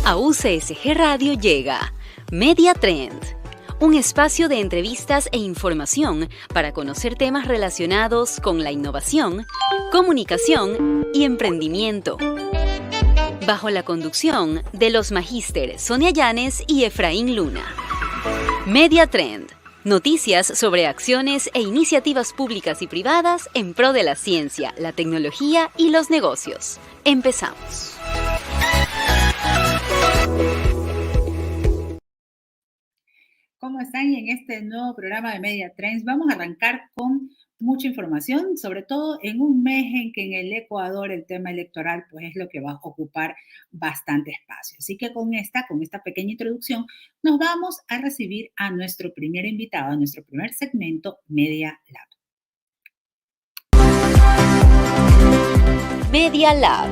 A UCSG Radio llega Media Trend, un espacio de entrevistas e información para conocer temas relacionados con la innovación, comunicación y emprendimiento. Bajo la conducción de los magíster Sonia Llanes y Efraín Luna. Media Trend, noticias sobre acciones e iniciativas públicas y privadas en pro de la ciencia, la tecnología y los negocios. Empezamos. ¿Cómo están? Y en este nuevo programa de Media Trends vamos a arrancar con mucha información, sobre todo en un mes en que en el Ecuador el tema electoral pues es lo que va a ocupar bastante espacio. Así que con esta pequeña introducción nos vamos a recibir a nuestro primer invitado, a nuestro primer segmento Media Lab. Media Lab.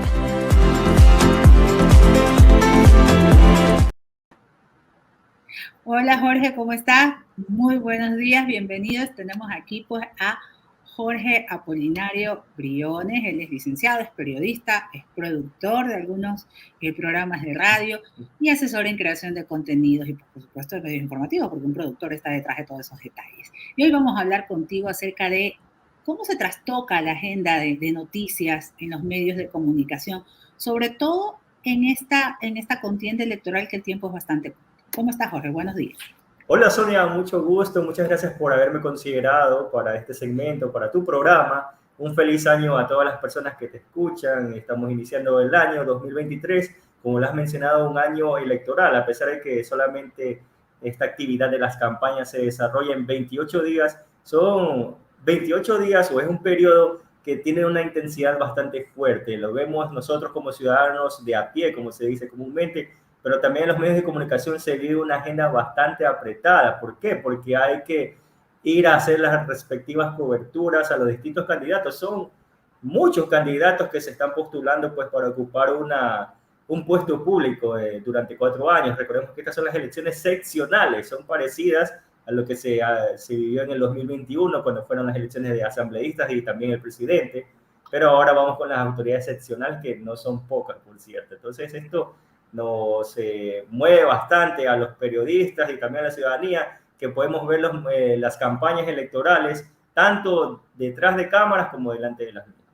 Hola Jorge, ¿cómo estás? Muy buenos días, bienvenidos. Tenemos aquí pues a Jorge Apolinario Briones. Él es licenciado, es periodista, es productor de algunos programas de radio y asesor en creación de contenidos y por supuesto de medios informativos, porque un productor está detrás de todos esos detalles. Y hoy vamos a hablar contigo acerca de cómo se trastoca la agenda de noticias en los medios de comunicación, sobre todo en esta contienda electoral que el tiempo es bastante corto. ¿Cómo estás, Jorge? Buenos días. Hola Sonia, mucho gusto, muchas gracias por haberme considerado para este segmento, para tu programa. Un feliz año a todas las personas que te escuchan. Estamos iniciando el año 2023, como lo has mencionado, un año electoral, a pesar de que solamente esta actividad de las campañas se desarrolla en 28 días. Son 28 días o es un periodo que tiene una intensidad bastante fuerte. Lo vemos nosotros como ciudadanos de a pie, como se dice comúnmente, pero también en los medios de comunicación se vive una agenda bastante apretada. ¿Por qué? Porque hay que ir a hacer las respectivas coberturas a los distintos candidatos. Son muchos candidatos que se están postulando pues, para ocupar un puesto público durante 4 años. Recordemos que estas son las elecciones seccionales, son parecidas a lo que se vivió en el 2021, cuando fueron las elecciones de asambleístas y también el presidente, pero ahora vamos con las autoridades seccionales, que no son pocas, por cierto. Entonces esto nos mueve bastante a los periodistas y también a la ciudadanía, que podemos ver las campañas electorales tanto detrás de cámaras como delante de las mismas.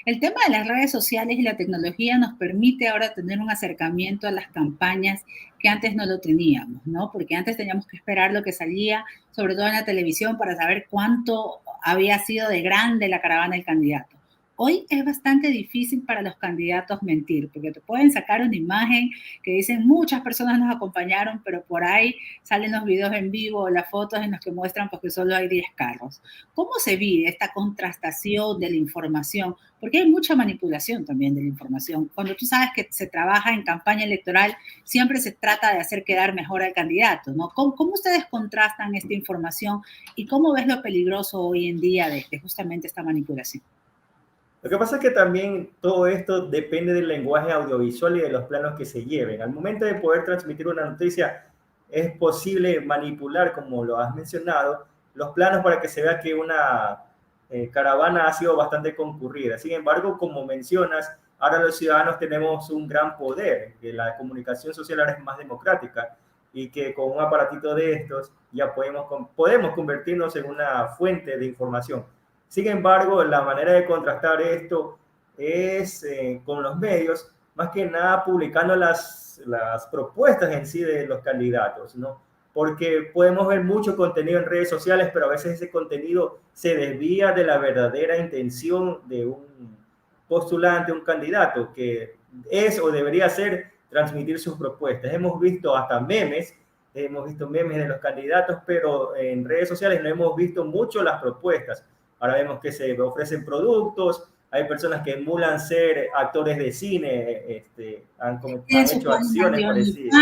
El tema de las redes sociales y la tecnología nos permite ahora tener un acercamiento a las campañas que antes no lo teníamos, ¿no? Porque antes teníamos que esperar lo que salía, sobre todo en la televisión, para saber cuánto había sido de grande la caravana del candidato. Hoy es bastante difícil para los candidatos mentir, porque te pueden sacar una imagen que dicen muchas personas nos acompañaron, pero por ahí salen los videos en vivo o las fotos en los que muestran pues, que solo hay 10 carros. ¿Cómo se vive esta contrastación de la información? Porque hay mucha manipulación también de la información. Cuando tú sabes que se trabaja en campaña electoral, siempre se trata de hacer quedar mejor al candidato, ¿no? ¿Cómo ustedes contrastan esta información y cómo ves lo peligroso hoy en día de justamente esta manipulación? Lo que pasa es que también todo esto depende del lenguaje audiovisual y de los planos que se lleven. Al momento de poder transmitir una noticia, es posible manipular, como lo has mencionado, los planos para que se vea que una caravana ha sido bastante concurrida. Sin embargo, como mencionas, ahora los ciudadanos tenemos un gran poder, que la comunicación social ahora es más democrática y que con un aparatito de estos ya podemos convertirnos en una fuente de información. Sin embargo, la manera de contrastar esto es con los medios, más que nada publicando las propuestas en sí de los candidatos, ¿no? Porque podemos ver mucho contenido en redes sociales, pero a veces ese contenido se desvía de la verdadera intención de un postulante, un candidato, que es o debería ser transmitir sus propuestas. Hemos visto memes de los candidatos, pero en redes sociales no hemos visto mucho las propuestas. Ahora vemos que se ofrecen productos, hay personas que emulan ser actores de cine, han hecho acciones parecidas.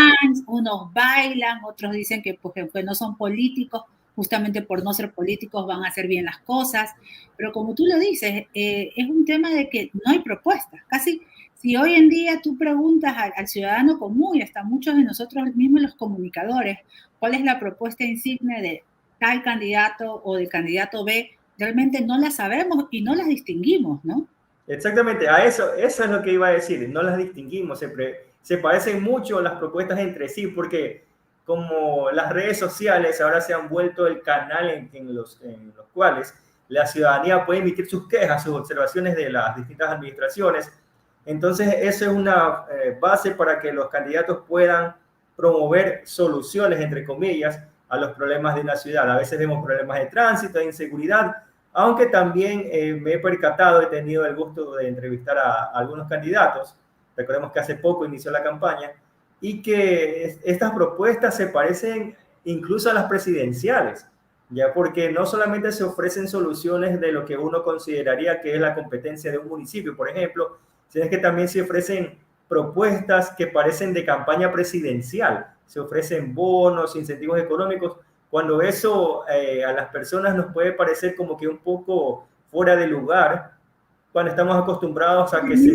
Unos bailan, otros dicen que, pues, que no son políticos, justamente por no ser políticos van a hacer bien las cosas, pero como tú lo dices, es un tema de que no hay propuestas. Casi, si hoy en día tú preguntas al ciudadano común y hasta muchos de nosotros mismos los comunicadores, ¿cuál es la propuesta insignia de tal candidato o del candidato B? Realmente no las sabemos y no las distinguimos, ¿no? Exactamente, eso es lo que iba a decir, no las distinguimos, se parecen mucho las propuestas entre sí, porque como las redes sociales ahora se han vuelto el canal en los cuales la ciudadanía puede emitir sus quejas, sus observaciones de las distintas administraciones. Entonces, eso es una base para que los candidatos puedan promover soluciones, entre comillas, a los problemas de una ciudad. A veces vemos problemas de tránsito, de inseguridad, aunque también me he percatado, he tenido el gusto de entrevistar a algunos candidatos. Recordemos que hace poco inició la campaña y que estas propuestas se parecen incluso a las presidenciales, ya porque no solamente se ofrecen soluciones de lo que uno consideraría que es la competencia de un municipio, por ejemplo, sino que también se ofrecen propuestas que parecen de campaña presidencial, se ofrecen bonos, incentivos económicos, cuando eso a las personas nos puede parecer como que un poco fuera de lugar, cuando estamos acostumbrados a que se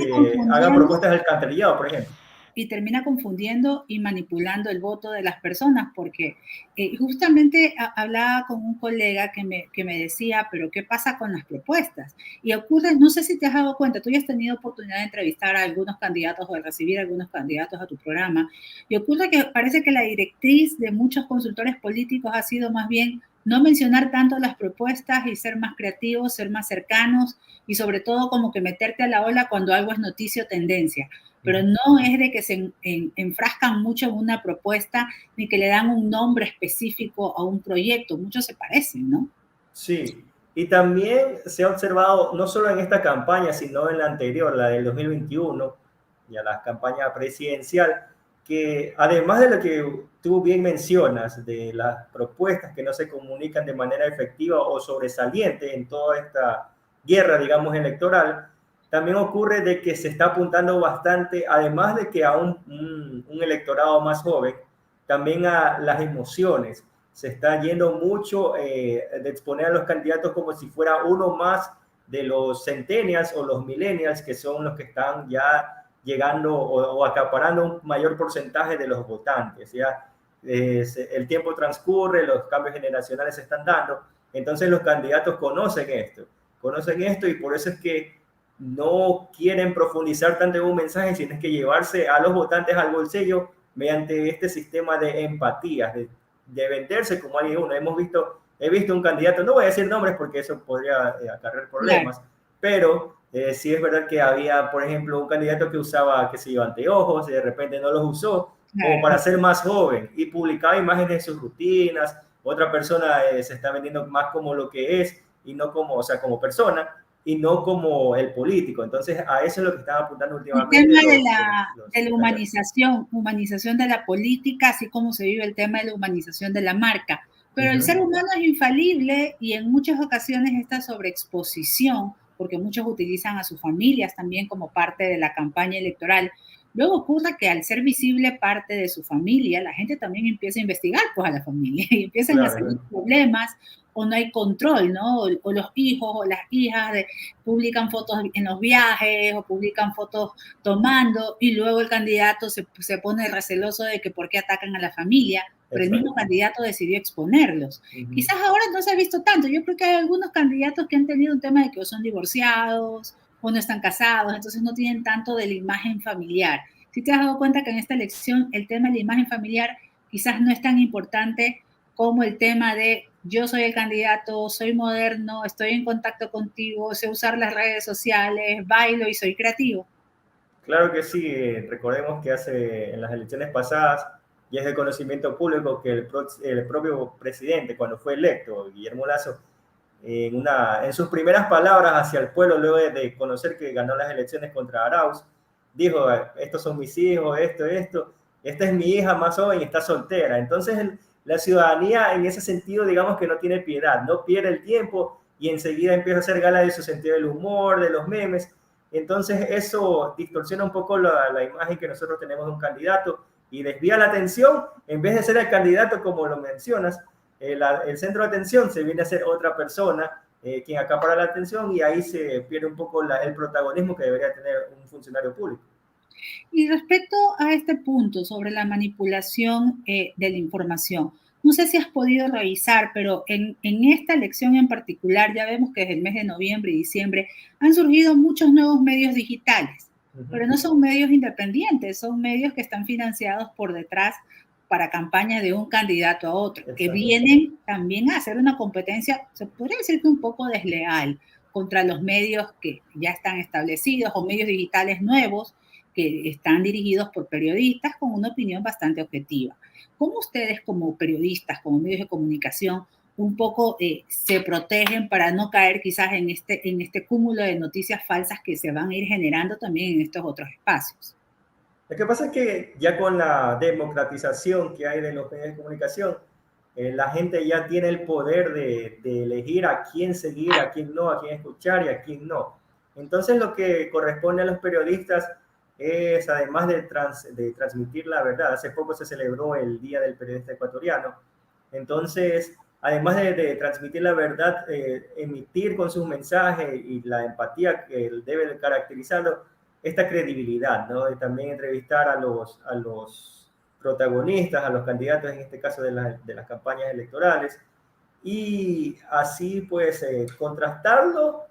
hagan propuestas de alcantarillado, por ejemplo. Y termina confundiendo y manipulando el voto de las personas, porque justamente hablaba con un colega que me decía, pero ¿qué pasa con las propuestas? Y ocurre, no sé si te has dado cuenta, tú ya has tenido oportunidad de entrevistar a algunos candidatos o de recibir a algunos candidatos a tu programa, y ocurre que parece que la directriz de muchos consultores políticos ha sido más bien no mencionar tanto las propuestas y ser más creativos, ser más cercanos y sobre todo como que meterte a la ola cuando algo es noticia o tendencia. Pero no es de que se enfrascan mucho en una propuesta ni que le dan un nombre específico a un proyecto. Muchos se parecen, ¿no? Sí, y también se ha observado, no solo en esta campaña, sino en la anterior, la del 2021, y a la campaña presidencial, que además de lo que tú bien mencionas, de las propuestas que no se comunican de manera efectiva o sobresaliente en toda esta guerra, digamos, electoral, también ocurre de que se está apuntando bastante, además de que a un electorado más joven, también a las emociones. Se está yendo mucho de exponer a los candidatos como si fuera uno más de los centennials o los millennials, que son los que están ya llegando o acaparando un mayor porcentaje de los votantes. Ya el tiempo transcurre, los cambios generacionales se están dando, entonces los candidatos conocen esto y por eso es que no quieren profundizar tanto en un mensaje, sino es que llevarse a los votantes al bolsillo mediante este sistema de empatías, de venderse como alguien uno. He visto un candidato, no voy a decir nombres porque eso podría acarrear problemas, claro. Pero sí es verdad que había, por ejemplo, un candidato que usaba, qué sé yo, anteojos y de repente no los usó, como para ser más joven, y publicaba imágenes de sus rutinas. Otra persona se está vendiendo más como lo que es y no como, o sea, como persona, y no como el político. Entonces, a eso es lo que están apuntando últimamente. El tema de la humanización de la política, así como se vive el tema de la humanización de la marca. Pero el ser humano es infalible y en muchas ocasiones esta sobreexposición, porque muchos utilizan a sus familias también como parte de la campaña electoral, luego ocurre que al ser visible parte de su familia, la gente también empieza a investigar pues, a la familia y empiezan a salir problemas o no hay control, ¿no? O los hijos o las hijas publican fotos en los viajes o publican fotos tomando y luego el candidato se pone receloso de que por qué atacan a la familia, pero el mismo candidato decidió exponerlos. Quizás ahora no se ha visto tanto. Yo creo que hay algunos candidatos que han tenido un tema de que o son divorciados o no están casados, entonces no tienen tanto de la imagen familiar. Si te has dado cuenta que en esta elección el tema de la imagen familiar quizás no es tan importante como el tema de yo soy el candidato, soy moderno, estoy en contacto contigo, sé usar las redes sociales, bailo y soy creativo. Claro que sí, recordemos que en las elecciones pasadas y es de conocimiento público que el propio presidente, cuando fue electo, Guillermo Lasso, en sus primeras palabras hacia el pueblo, luego de conocer que ganó las elecciones contra Arauz, dijo, estos son mis hijos, esta es mi hija más joven y está soltera. Entonces, la ciudadanía en ese sentido, digamos que no tiene piedad, no pierde el tiempo y enseguida empieza a hacer gala de su sentido del humor, de los memes. Entonces, eso distorsiona un poco la imagen que nosotros tenemos de un candidato y desvía la atención, en vez de ser el candidato como lo mencionas, el centro de atención se viene a ser otra persona quien acapara la atención y ahí se pierde un poco el protagonismo que debería tener un funcionario público. Y respecto a este punto sobre la manipulación de la información, no sé si has podido revisar, pero en esta elección en particular ya vemos que desde el mes de noviembre y diciembre han surgido muchos nuevos medios digitales. pero no son medios independientes, son medios que están financiados por detrás para campañas de un candidato a otro, que vienen también a hacer una competencia, se podría decir que un poco desleal, contra los medios que ya están establecidos o medios digitales nuevos que están dirigidos por periodistas con una opinión bastante objetiva. ¿Cómo ustedes como periodistas, como medios de comunicación, un poco se protegen para no caer quizás en este cúmulo de noticias falsas que se van a ir generando también en estos otros espacios? Lo que pasa es que ya con la democratización que hay de los medios de comunicación, la gente ya tiene el poder de elegir a quién seguir, a quién no, a quién escuchar y a quién no. Entonces lo que corresponde a los periodistas es, además de transmitir la verdad, hace poco se celebró el Día del Periodista Ecuatoriano, entonces, además de transmitir la verdad, emitir con sus mensajes y la empatía que debe de caracterizarlo, esta credibilidad, ¿no? Y también entrevistar a los protagonistas, a los candidatos, en este caso de las campañas electorales, y así pues contrastarlo.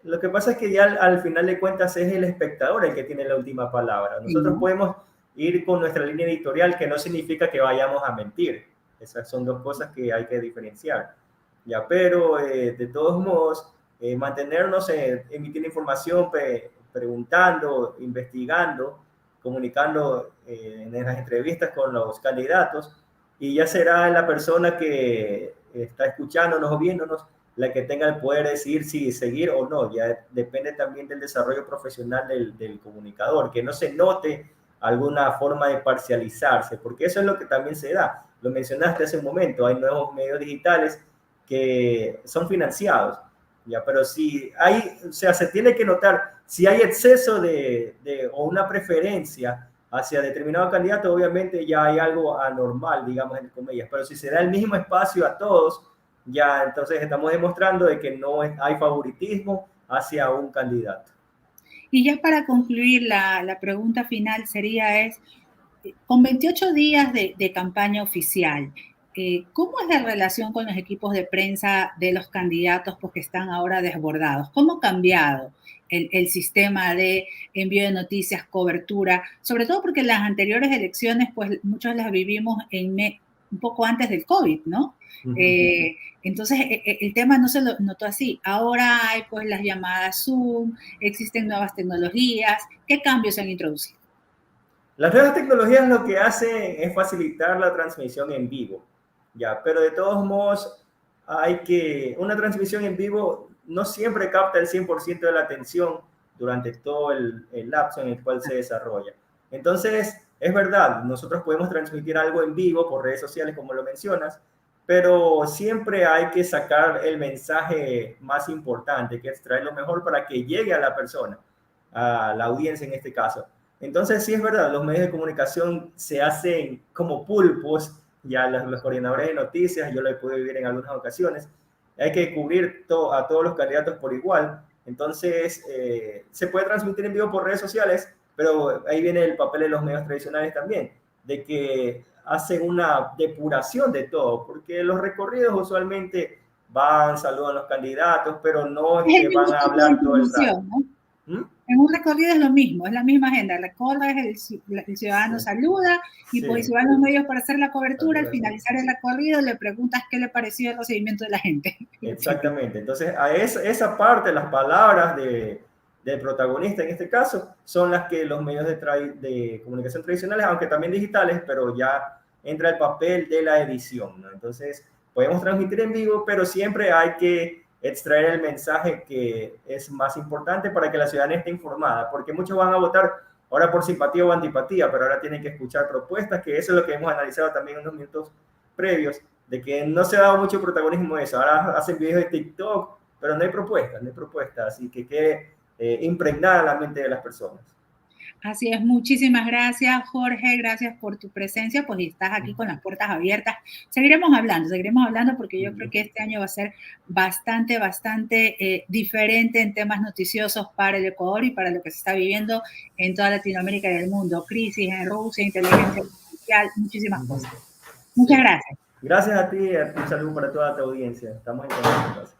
Lo que pasa es que ya al final de cuentas es el espectador el que tiene la última palabra. Nosotros podemos ir con nuestra línea editorial, que no significa que vayamos a mentir. Esas son dos cosas que hay que diferenciar. Ya, pero de todos modos, mantenernos emitiendo información, preguntando, investigando, comunicando en las entrevistas con los candidatos, y ya será la persona que está escuchándonos o viéndonos la que tenga el poder de decidir si seguir o no. Ya depende también del desarrollo profesional del comunicador, que no se note alguna forma de parcializarse, porque eso es lo que también se da. Lo mencionaste hace un momento, hay nuevos medios digitales que son financiados, ya, pero si hay, o sea, se tiene que notar si hay exceso o una preferencia hacia determinado candidato, obviamente ya hay algo anormal, digamos, entre comillas, pero si se da el mismo espacio a todos, ya entonces estamos demostrando de que no hay favoritismo hacia un candidato. Y ya para concluir, la pregunta final sería con 28 días de campaña oficial, ¿cómo es la relación con los equipos de prensa de los candidatos porque están ahora desbordados? ¿Cómo ha cambiado el sistema de envío de noticias, cobertura? Sobre todo porque las anteriores elecciones, pues muchos las vivimos un poco antes del COVID, ¿no? Entonces, el tema no se lo notó así. Ahora hay pues las llamadas Zoom, existen nuevas tecnologías. ¿Qué cambios se han introducido? Las nuevas tecnologías lo que hacen es facilitar la transmisión en vivo, ya, pero de todos modos una transmisión en vivo no siempre capta el 100% de la atención durante todo el lapso en el cual se desarrolla. Entonces, es verdad, nosotros podemos transmitir algo en vivo por redes sociales, como lo mencionas, pero siempre hay que sacar el mensaje más importante, que extraer lo mejor para que llegue a la persona, a la audiencia en este caso. Entonces, sí es verdad, los medios de comunicación se hacen como pulpos, ya los coordinadores de noticias, yo lo he podido vivir en algunas ocasiones, hay que cubrir a todos los candidatos por igual. Entonces, se puede transmitir en vivo por redes sociales, pero ahí viene el papel de los medios tradicionales también, de que hacen una depuración de todo, porque los recorridos usualmente saludan a los candidatos, pero no es que van a hablar todo el rato. ¿no? En un recorrido es lo mismo, es la misma agenda. Recorres, el ciudadano saluda y pues si van los medios para hacer la cobertura, al finalizar el recorrido le preguntas qué le pareció el recibimiento de la gente. Exactamente. Entonces, a esa parte, las palabras del protagonista en este caso, son las que los medios de comunicación tradicionales, aunque también digitales, pero ya entra el papel de la edición, ¿no? Entonces, podemos transmitir en vivo, pero siempre hay que extraer el mensaje que es más importante para que la ciudadanía esté informada, porque muchos van a votar ahora por simpatía o antipatía, pero ahora tienen que escuchar propuestas, que eso es lo que hemos analizado también en unos minutos previos, de que no se ha dado mucho protagonismo a eso. Ahora hacen videos de TikTok, pero no hay propuestas, así que quede impregnada la mente de las personas. Así es, muchísimas gracias, Jorge, gracias por tu presencia, pues estás aquí con las puertas abiertas. Seguiremos hablando porque yo creo que este año va a ser bastante diferente en temas noticiosos para el Ecuador y para lo que se está viviendo en toda Latinoamérica y el mundo. Crisis en Rusia, inteligencia artificial, muchísimas cosas. Muchas gracias. Gracias a ti, un saludo para toda tu audiencia. Estamos en contacto.